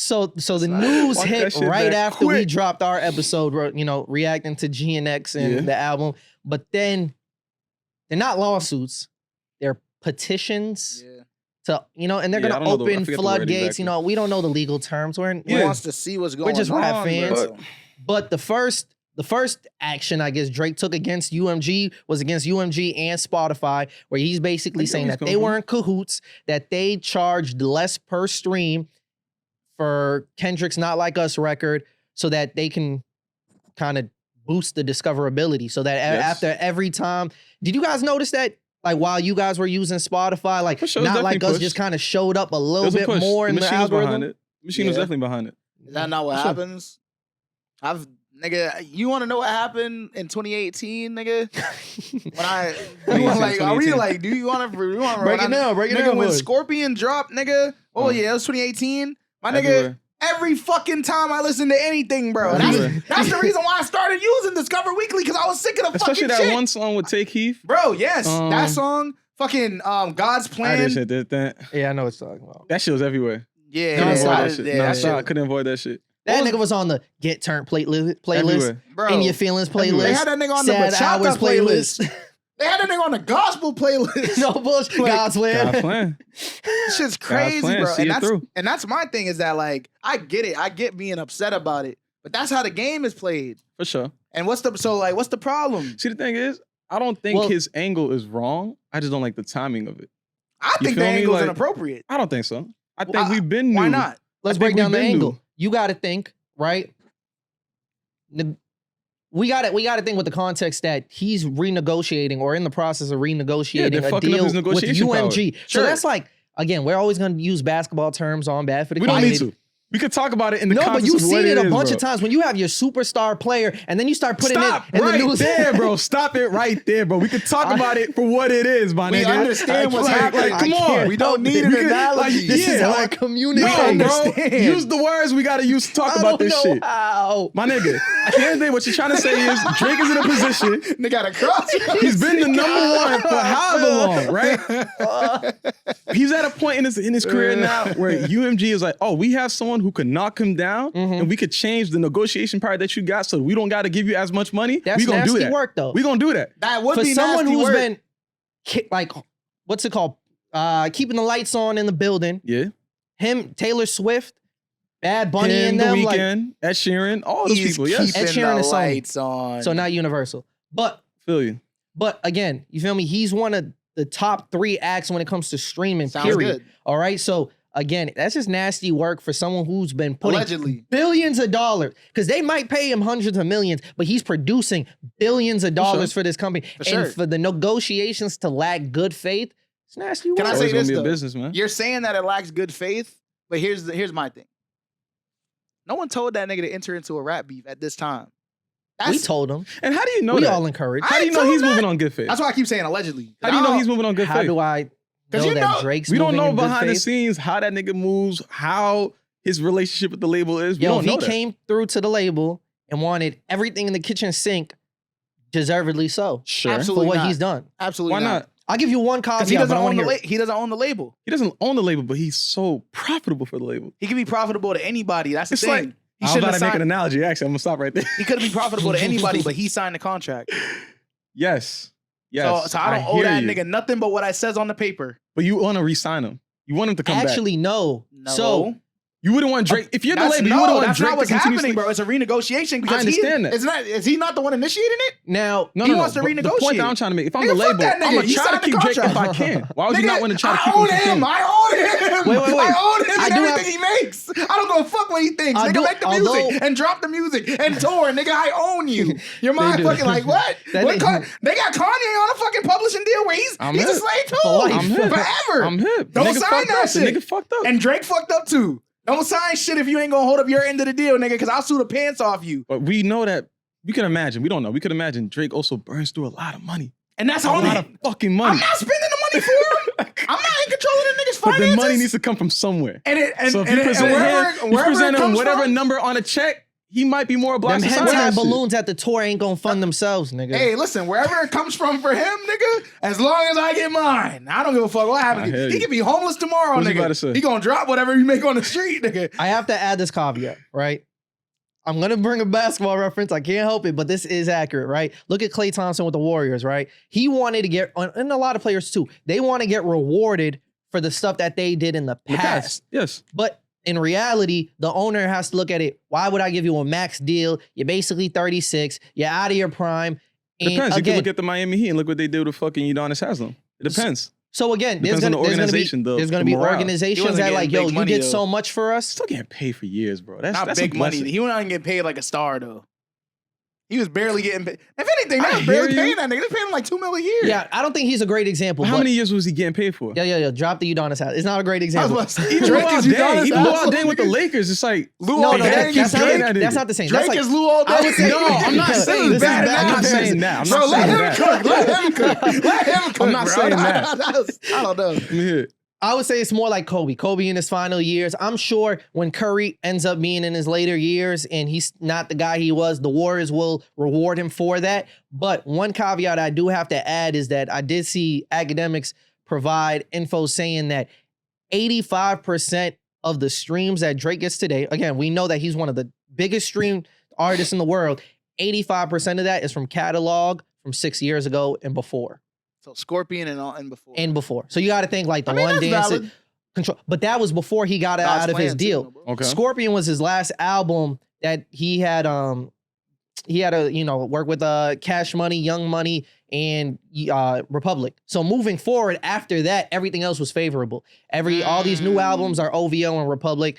So the news hit right after we dropped our episode, reacting to GNX and the album. But then they're not lawsuits, they're petitions. Yeah. To and they're gonna open floodgates. Exactly. We don't know the legal terms. He wants to see what's going on. We're just rap fans. But the first action I guess Drake took against UMG was against UMG and Spotify, where he's basically saying that they were in cahoots, that they charged less per stream for Kendrick's Not Like Us record, so that they can kind of boost the discoverability. So that after every time, did you guys notice that? Like while you guys were using Spotify, like Not Like Us just kind of showed up a little bit more in the algorithm. The machine was definitely behind it. Is that not what happens? Nigga, you want to know what happened in 2018, nigga? Do you want to break it down? Nigga, when Scorpion dropped, nigga, it was 2018. My nigga, every fucking time I listen to anything, bro. That's the reason why I started using Discover Weekly, because I was sick of the fucking shit. Especially that one song with Take Heath. Bro, yes. That song, fucking God's Plan. I did that. Yeah, I know what you're talking about. That shit was everywhere. Yeah. I couldn't avoid that shit. That nigga was on the Get Turned playlist, bro. In Your Feelings playlist. They had that nigga on the Bachata playlist. They had that nigga on the gospel playlist. No bullshit. God's Plan. This shit's crazy, bro. And that's my thing, is that like, I get it. I get being upset about it. But that's how the game is played. For sure. And what's the problem? See, the thing is, I don't think his angle is wrong. I just don't like the timing of it. I think the angle's inappropriate. I don't think so. I think we've been new. Why not? Let's break down the angle. You got to think, right? We got to think with the context that he's renegotiating or in the process of renegotiating a deal with UMG. Sure. So that's like, again, we're always going to use basketball terms on Bad for the Community. We don't need to. We could talk about it in the context but you've of what seen it a is, bunch bro. of times when you have your superstar player and then you start putting it in the news. There, bro. Stop it right there, bro. We could talk about it for what it is, my nigga. We understand what's happening. Come on. We don't need an analogy. This is how I communicate. No, bro. Use the words we got to use to talk about this shit. How. My nigga, at the end of the day, what you're trying to say is Drake is in a position. They got to cross. He's been the number one for however long, right? He's at a point in his career now where UMG is like, oh, we have someone who could knock him down, and we could change the negotiation power that you got, so we don't got to give you as much money. That's nasty work, though. We gonna do that. That would for be someone nasty who's work. been like, what's it called? Keeping the lights on in the building. Yeah. Him, Taylor Swift, Bad Bunny, and them. The Weeknd, Ed Sheeran, all those people. Yes. Ed Sheeran is lights on. So not Universal, but feel you. But again, you feel me? He's one of the top 3 acts when it comes to streaming. Sounds period. Good. All right, so. Again, that's just nasty work for someone who's been putting allegedly billions of dollars, because they might pay him hundreds of millions, but he's producing billions of dollars for this company. And for the negotiations to lack good faith, it's nasty work. Can I say this, though? Business, man. You're saying that it lacks good faith, but here's my thing. No one told that nigga to enter into a rap beef at this time. We told him. And how do you know we that? all encouraged. How do you know he's moving on good faith? That's why I keep saying allegedly. How do you know he's moving on good faith? How do I know that Drake's we don't moving know in behind good the faith? scenes how that nigga moves, how his relationship with the label is. We don't know he came through to the label and wanted everything in the kitchen sink, deservedly so. Sure. Absolutely for what not. he's done. Absolutely Why not? I'll give you one caveat. He doesn't own the label. He doesn't own the label, but he's so profitable for the label. He can be profitable to anybody. That's the thing. Like, he I'm about to make an analogy. Actually, I'm gonna stop right there. He could be profitable to anybody, but he signed the contract. Yes. Yes. So I don't owe that nigga nothing but what I says on the paper. But you want to re-sign him. You want him to come back. Actually, no. So you wouldn't want Drake. If you're the label, you wouldn't want Drake to happening, bro. It's a renegotiation because I understand that. Is he not the one initiating it? Now he wants to renegotiate. The point that I'm trying to make, if I'm the label, I'm gonna try to keep Drake if I can. Why would you not want to try to keep him? I own him. Wait. I own him and everything he makes. I don't go fuck what he thinks. Nigga, make the music and drop the music and tour. Nigga, I own you. Your mind fucking like what? They got Kanye on a fucking publishing deal where he's a slave too. Forever. I'm hip. Don't sign that shit. Nigga fucked up. And Drake fucked up too. Don't sign shit if you ain't gonna hold up your end of the deal, nigga, because I'll sue the pants off you. But we know that, we can imagine, we don't know, we could imagine Drake also burns through a lot of money. And that's on him. A lot of fucking money. I'm not spending the money for him. I'm not in control of the nigga's finances. But the money needs to come from somewhere. So if you present him whatever number on a check, he might be more obliged Them to sign hentai that shit. balloons at the tour ain't gonna fund themselves, nigga. Hey, listen, wherever it comes from for him, nigga, as long as I get mine, I don't give a fuck what happens. He could be homeless tomorrow, What was you about to nigga. say? He gonna drop whatever you make on the street, nigga. I have to add this caveat, right? I'm gonna bring a basketball reference. I can't help it, but this is accurate, right? Look at Klay Thompson with the Warriors, right? He wanted to get, and a lot of players too, they want to get rewarded for the stuff that they did in the past. Yes. But in reality, the owner has to look at it. Why would I give you a max deal? You're basically 36. You're out of your prime. It depends. You can look at the Miami Heat and look what they did with fucking Udonis Haslam. It depends. So again, Depends on the organization, though. there's gonna be He organizations wasn't that like, getting yo, big you money, did though. so much for us. Still getting paid for years, bro. That's Not that's big a money. blessing. He wasn't getting paid like a star, though. He was barely getting paid. If anything, I they were barely hear you. paying that nigga. They paid him like $2 million a year. Yeah, I don't think he's a great example. How but- many years was he getting paid for? Yeah. Drop the Udonis hat. It's not a great I was example. about to say, Even Drake Luol is Deng. Udonis Even Luol Haslam, Deng with the nigga. Lakers. It's like Luol No, Deng keeps is getting Drake. that that's nigga. not the same. Drake That's like, is Luol Deng. I would say, No, I'm not because saying this is that. bad I'm not comparison. saying that. I'm Bro, not let saying him that. cook. Let him cook. Let him cook. I'm not bro. saying that. I don't know. Let me hear it. I would say it's more like Kobe. Kobe in his final years. I'm sure when Curry ends up being in his later years and he's not the guy he was, the Warriors will reward him for that. But one caveat I do have to add is that I did see academics provide info saying that 85% of the streams that Drake gets today, again, we know that he's one of the biggest streamed artists in the world. 85% of that is from catalog from 6 years ago and before. So Scorpion and before. And before. So you got to think like the I mean, one that's dance valid. control. But that was before he got God's out of his plan, deal. too, bro. Okay. Scorpion was his last album that he had work with Cash Money, Young Money, and Republic. So moving forward after that, everything else was favorable. All these new albums are OVO and Republic,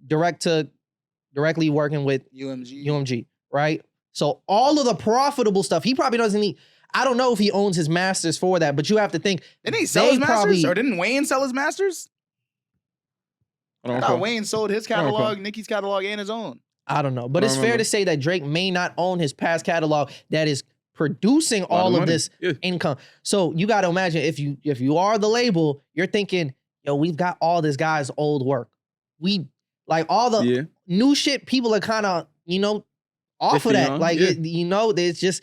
directly working with UMG, right? So all of the profitable stuff, he probably doesn't need. I don't know if he owns his masters for that, but you have to think. Didn't he sell his masters? Or didn't Wayne sell his masters? I thought Wayne sold his catalog, Nicki's catalog, and his own. I don't know. But it's fair to say that Drake may not own his past catalog that is producing all of this income. So you got to imagine if you are the label, you're thinking, yo, we've got all this guy's old work. We like all the new shit. People are kind of, off of that. Like, it's just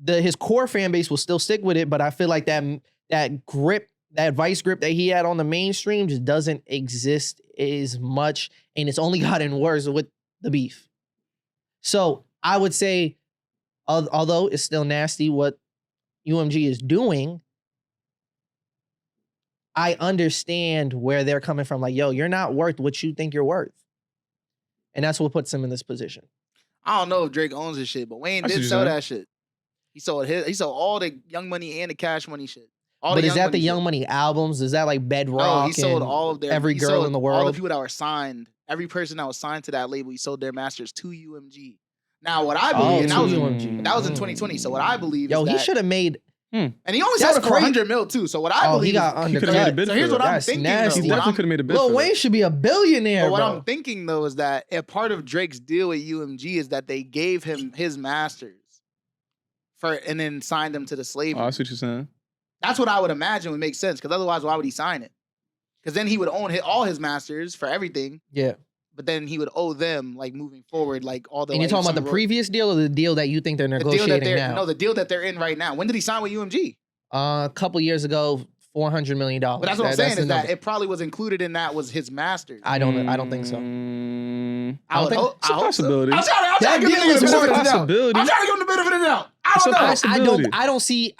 his core fan base will still stick with it. But I feel like that grip, that vice grip that he had on the mainstream just doesn't exist as much. And it's only gotten worse with the beef. So I would say, although it's still nasty what UMG is doing, I understand where they're coming from. Like, yo, you're not worth what you think you're worth. And that's what puts him in this position. I don't know if Drake owns his shit, but Wayne did sell that shit. He sold all the Young Money and the Cash Money shit. But is that the Young Money albums? Is that like Bedrock? No, he sold all of their every girl in the world. All the people that were signed, every person that was signed to that label, he sold their masters to UMG. Now, what I believe, and that was in 2020. So what I believe is he should have made. And he only sold it for 100 mil too. So what I believe, he got undercut. So here's what I'm thinking. He definitely could have made a bid. Lil Wayne should be a billionaire. But what I'm thinking though is that a part of Drake's deal with UMG is that they gave him his masters and then signed him to the slavery. Oh, I see what you're saying. That's what I would imagine would make sense. Because otherwise, why would he sign it? Because then he would own all his masters for everything. Yeah. But then he would owe them, like, moving forward, like, all the... And you're talking about the previous deal or the deal that you think they're negotiating now? No, the deal that they're in right now. When did he sign with UMG? A couple years ago, $400 million. But that's what I'm saying, is that it probably was included in that was his masters. I don't think so. I don't think it's a possibility. I'm trying to give him the benefit of the doubt. I'm trying to give him the benefit of the doubt. I don't see.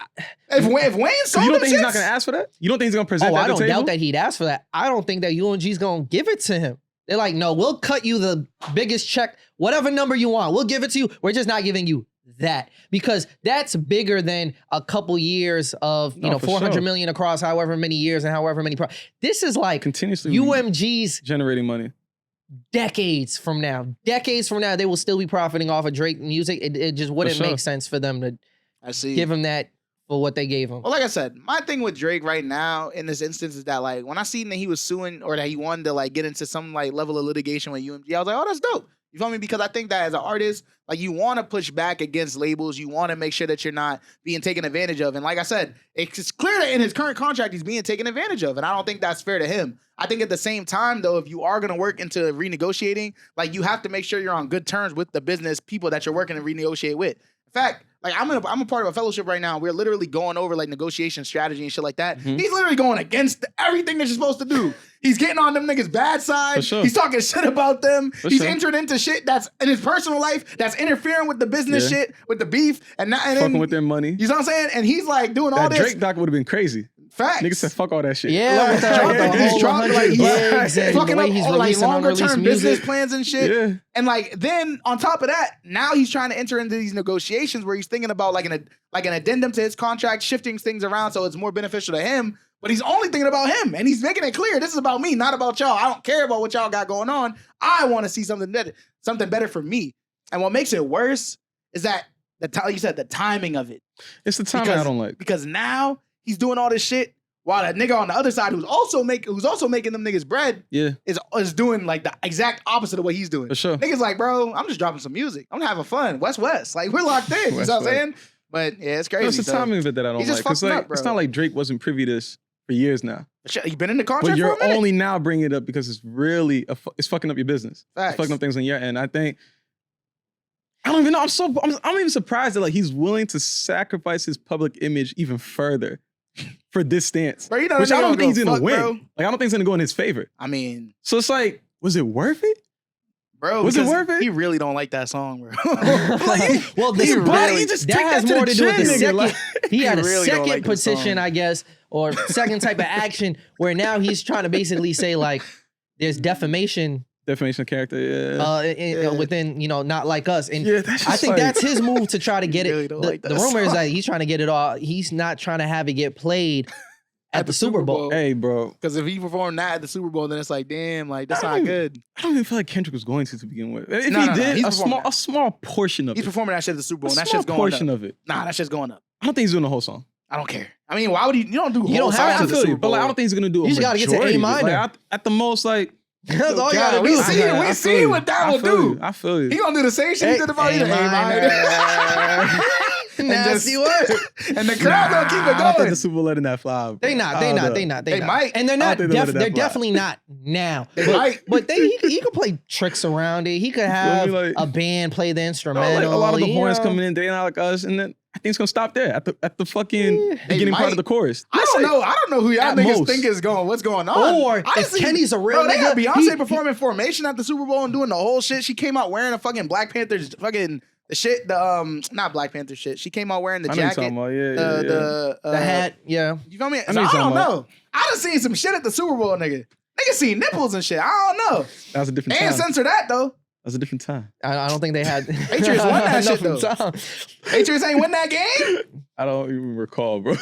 If Wayne sold you don't think he's not going to ask for that? You don't think he's going to present that I to the don't table? doubt that he'd ask for that. I don't think that UMG's going to give it to him. They're like, no, we'll cut you the biggest check, whatever number you want. We'll give it to you. We're just not giving you that, because that's bigger than a couple years of, $400 million across however many years and however many. This is like continuously UMG's generating money. Decades from now, they will still be profiting off of Drake music. It just wouldn't make sense for them to give him that for what they gave him. Well, like I said, my thing with Drake right now in this instance is that, like, when I seen that he was suing or that he wanted to, like, get into some, like, level of litigation with UMG, I was like, oh, that's dope. You feel me? Because I think that as an artist, like you want to push back against labels. You want to make sure that you're not being taken advantage of. And like I said, it's clear that in his current contract, he's being taken advantage of. And I don't think that's fair to him. I think at the same time, though, if you are going to work into renegotiating, like you have to make sure you're on good terms with the business people that you're working to renegotiate with. In fact, like I'm a part of a fellowship right now. We're literally going over like negotiation strategy and shit like that. Mm-hmm. He's literally going against everything that you're supposed to do. He's getting on them niggas' bad side. Sure. He's talking shit about them. He's entered into shit that's in his personal life that's interfering with the business shit, with the beef, and fucking with their money. You know what I'm saying? And he's like doing all this. That Drake doc would have been crazy. Facts. Niggas said fuck all that shit. Yeah, with he's fucking up he's all like longer term business music. plans and shit. Yeah. And like then on top of that, now he's trying to enter into these negotiations where he's thinking about like an addendum to his contract, shifting things around so it's more beneficial to him. But he's only thinking about him, and he's making it clear this is about me, not about y'all. I don't care about what y'all got going on. I want to see something better for me. And what makes it worse is that you said the timing of it. It's the timing I don't like. Because now he's doing all this shit while that nigga on the other side who's also making them niggas bread is doing like the exact opposite of what he's doing. For sure. Niggas like, bro, I'm just dropping some music. I'm having fun. West. Like we're locked in. You know what I'm saying? But yeah, it's crazy. It's the timing of it that I don't like. Because like, it's not like Drake wasn't privy to this for years now. You've been in the contract but you're for a minute. only now bringing it up because it's really it's fucking up your business. Facts. It's fucking up things on your end. I think I don't even know. I'm even surprised that like he's willing to sacrifice his public image even further for this stance, bro, which I don't think he's gonna win. Bro. Like I don't think it's gonna go in his favor. I mean, so it's like, was it worth it? Bro, was it worth it? He really don't like that song, bro. Well, he just that has more to do with the second. Like, he had a really second petition, I guess, or second type of action where now he's trying to basically say like, there's defamation of character, within, not like us. And I think that's his move to try to get it. The rumor is that he's trying to get it all. He's not trying to have it get played at the Super Bowl. Hey, bro. Because if he performed that at the Super Bowl, then it's like, damn, like that's not good. I don't even feel like Kendrick was going to begin with. If he did, a small portion of it. He's performing that shit at the Super Bowl, and that shit's going up. A portion of it. Nah, that shit's going up. I don't think he's doing the whole song. I don't care. I mean, why would he? You don't do whole songs at the Super Bowl. But like, I don't think he's gonna do. You just gotta get to A minor. Like, at the most, like. That's all you gotta do. We see what that will do. I feel you. He gonna do the same shit he did about A minor. Nasty word. And the crowd gonna keep it going. I don't think the Super Bowl letting that fly. They not. They might. And they're not. They're definitely not now. They might. But he could play tricks around it. He could have a band play the instrumental. Like a lot of the horns coming in, they're not like us, and then I think it's gonna stop there at the fucking beginning part of the chorus. I don't know who y'all niggas think is going. What's going on? Or if Kenny's a real nigga, they got Beyonce performing Formation at the Super Bowl and doing the whole shit. She came out wearing a fucking Black Panther's fucking the shit. Not Black Panther shit. She came out wearing the jacket, the hat. Yeah, you feel me? So I don't know. I done seen some shit at the Super Bowl, nigga. Niggas seen nipples and shit. I don't know. That was a different time. They didn't censor that though. That was a different time. I don't think they had. Patriots won that shit though. Patriots ain't win that game? I don't even recall, bro.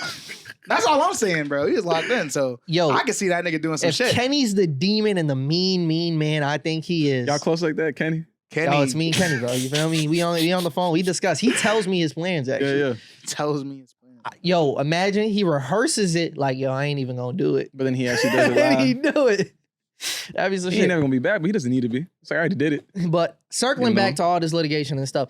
That's all I'm saying, bro. He was locked in, so I can see that nigga doing some shit. If Kenny's the demon and the mean man, I think he is. Y'all close like that, Kenny? Oh, it's me and Kenny, bro. You feel me? We on the phone. We discuss. He tells me his plans, actually. Yeah. Tells me his plans. Yo, imagine he rehearses it like, yo, I ain't even gonna do it. But then he actually does it live. He do it. That'd be some shit. He ain't never gonna be back, but he doesn't need to be. It's like I already did it. But circling back to all this litigation and stuff,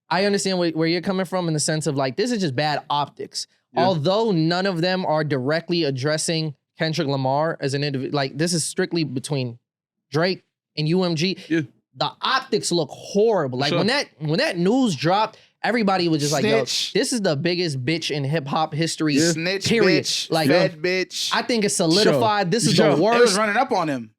I understand where you're coming from in the sense of like, this is just bad optics. Yeah. Although none of them are directly addressing Kendrick Lamar as an individual, like this is strictly between Drake and UMG. Yeah. The optics look horrible. Like when that news dropped, everybody was just like, yo, this is the biggest bitch in hip hop history. Yeah. Snitch period. Bitch, like fed bitch. I think it's solidified. This is the worst. It was running up on him.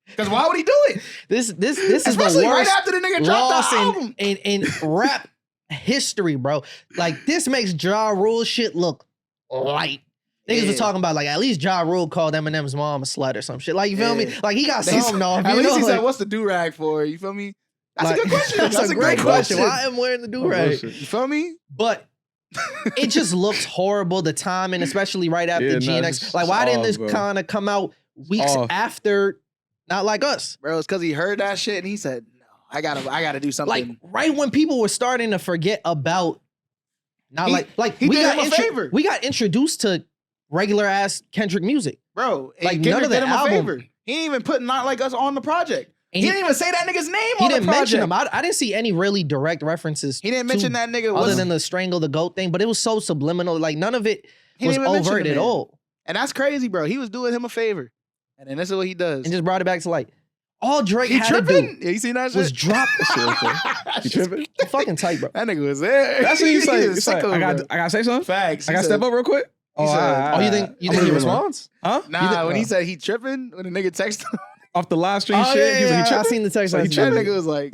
Because why would he do it? This is the worst right after the nigga dropped the album. In rap history, bro. Like this makes Ja Rule shit look light. Niggas was talking about like at least Ja Rule called Eminem's mom a slut or some shit. Like you feel me? Like he got something off. At least he said, "What's the do rag for?" You feel me? That's a good question. That's a great question. Why am I wearing the do rag? You feel me? But it just looks horrible. The timing, especially right after GNX. Like why didn't this kind of come out weeks after? Not Like Us, bro. It's because he heard that shit and he said, "No, I gotta do something." Like right when people were starting to forget about, we got introduced to regular ass Kendrick music, bro. Like Kendrick none of the did him album. a favor. He ain't even put Not Like Us on the project. He didn't even say that nigga's name He on the didn't project. mention him. I didn't see any really direct references. He didn't mention that nigga. Other than the strangle the goat thing, but it was so subliminal. Like none of it He was didn't even mention overt the at man. all. And that's crazy, bro. He was doing him a favor. And then this is what he does. And just brought it back to like, all Drake He had tripping? to do Yeah, you seen that shit? was drop. You tripping? Fucking tight, bro. That nigga was there. That's what he's like. He was It's like sicko, I bro. gotta say something. Facts. I gotta step up real quick. He said- all Oh, you right. think I'm he gonna- responds? Huh? Nah, when he said he tripping, when the nigga texted him, Off the live stream Oh, shit. yeah, He was like, he I tripping? seen the text. So he I seen that it. nigga was like,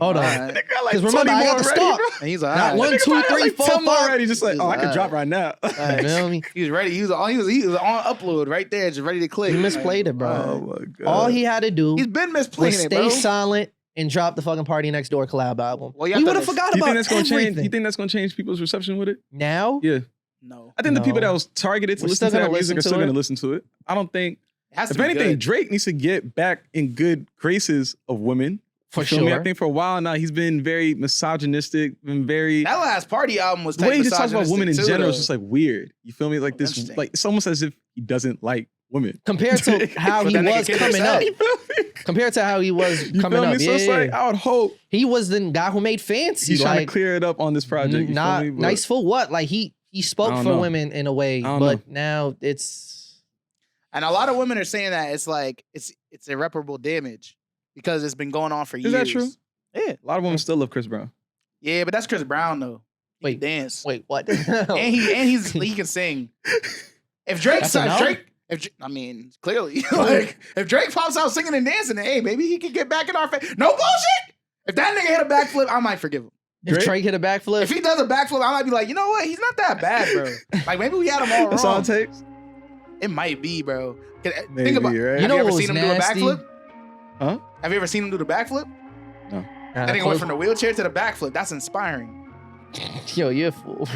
Hold on. alright. Because remember, I got the stock. And he's like, Not alright. 1, 2, 3, 4, 5. already. Just like, He's oh, I like, could drop right now. You feel me? He was ready. He was on upload right there, just ready to click. He misplayed it, bro. Oh my god. All he had to do He's been was misplaying it, stay bro. silent and drop the fucking Party Next Door collab album. Well, y'all We thought would have this- forgot Do you about think that's gonna everything. change? You think that's gonna change people's reception with it? Now? Yeah. No. I think the people No. that was targeted to We're listen still to that gonna music are listen still to gonna it. listen to it. I don't think. It has to If be anything, good. Drake needs to get back in good graces of women. For You feel me? sure. I think for a while now he's been very misogynistic, been very. That last Party album was The way he just talks about misogynistic women in too, general though. is just like weird. You feel me? Like this, Interesting. like it's almost as if he doesn't like women. Compared to how But he that nigga was Kendrick coming said up. You feel me? Compared to how he was You coming feel me? up. So it's Yeah. like I would hope He was the guy who made Fancy. he's trying like, to clear it up on this project. You not feel me? But nice for what? Like he spoke I for don't know. women in a way, I don't but now it's And a lot of women are saying that it's like it's irreparable damage because it's been going on for years. Is that true? Yeah. A lot of women still love Chris Brown. Yeah, but that's Chris Brown though. He Wait, can dance. wait, what? And he can sing. If Drake, That's a no? I mean, clearly, like if Drake pops out singing and dancing, then hey, maybe he can get back in our face. No bullshit. If that nigga hit a backflip, I might forgive him. If Drake hit a backflip, If he does a backflip, I might be like, you know what? He's not that bad, bro. Like maybe we had him all wrong. That's all it takes. It might be, bro. Maybe, Think about. right? Have You know you ever what seen was him nasty? do a backflip? Huh? Have you ever seen him do the backflip? No. That nigga went from the wheelchair to the backflip. That's inspiring. Yo, you're a fool.